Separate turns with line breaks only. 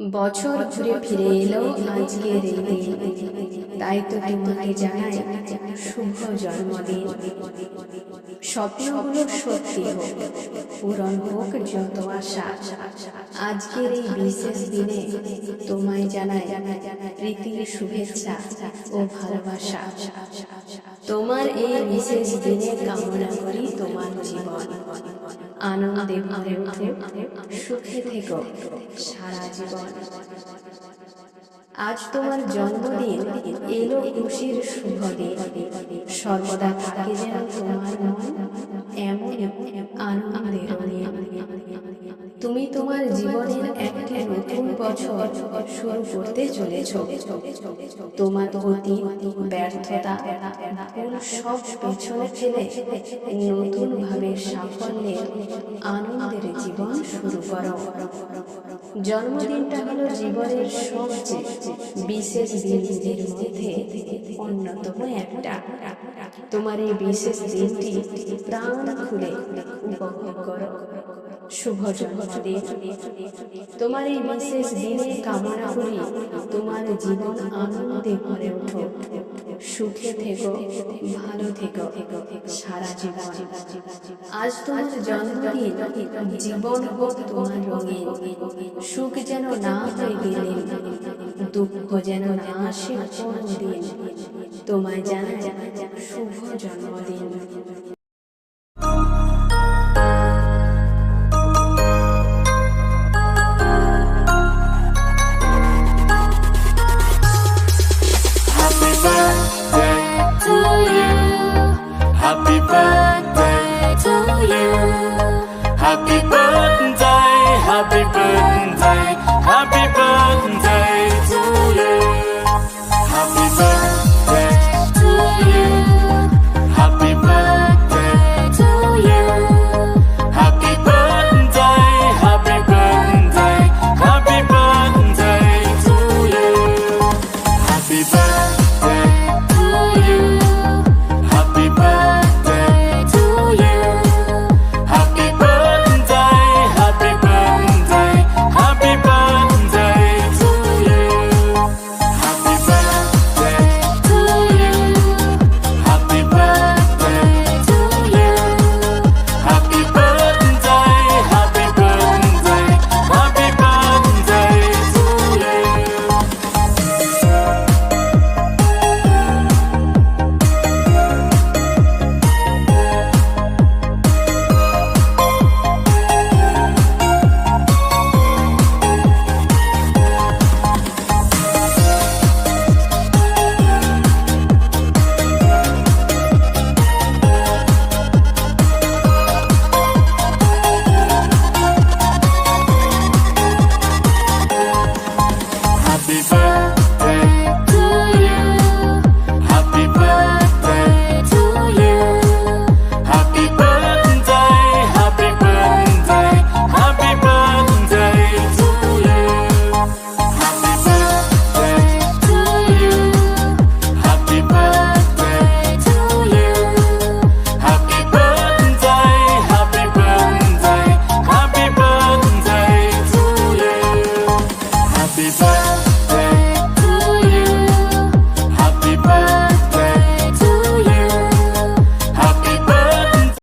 বছর ঘুরে ফিরে এলো আজকের এই দিন, তাই তো তোমাকে জানাই শুভ জন্মদিন। স্বপ্নগুলো সত্যি হোক, পূরণ হোক যত আশা। আজকের এই বিশেষ দিনে তোমায় জানাই প্রীতির শুভেচ্ছা ও ভালোবাসা। তোমার এই বিশেষ দিনে কামনা করি তোমার জীবন আনন্দে ভরে ওঠে, সুখে থেকো সারা জীবন। আজ তোমার জন্মদিন, এলো খুশির শুভ দিন। সর্বদা থাকে যেন তোমার মন এমন আনন্দে রঙিন। তুমি তোমার জীবনের একটি নতুন বছর শুরু করতে চলেছ। তোমার অতীত ব্যর্থতা ভুল সব পেছনে ফেলে নতুন ভাবে সাফল্যের আনন্দের জীবন শুরু করো। জন্মদিনটা হলো জীবনের সবচেয়ে বিশেষ দিনগুলির মধ্যে অন্যতম একটা। তোমার এই বিশেষ দিনটি প্রাণ খুলে উপভোগ করো। শুভ জন্মদিন। তোমার এই বিশেষ দিনে কামনা করি তোমার জীবন আনন্দে ভরে ওঠো, সুখে থেকো, ভালো থেকো সারা জীবন। আজ তোমার জন্মদিন, জীবন হোক তোমার রঙিন। সুখ যেন না হয়ে গেলে, দুঃখ যেন না আসে কোনদিন। তোমায় জানাই শুভ জন্মদিন।
Happy birthday to you. Happy birthday.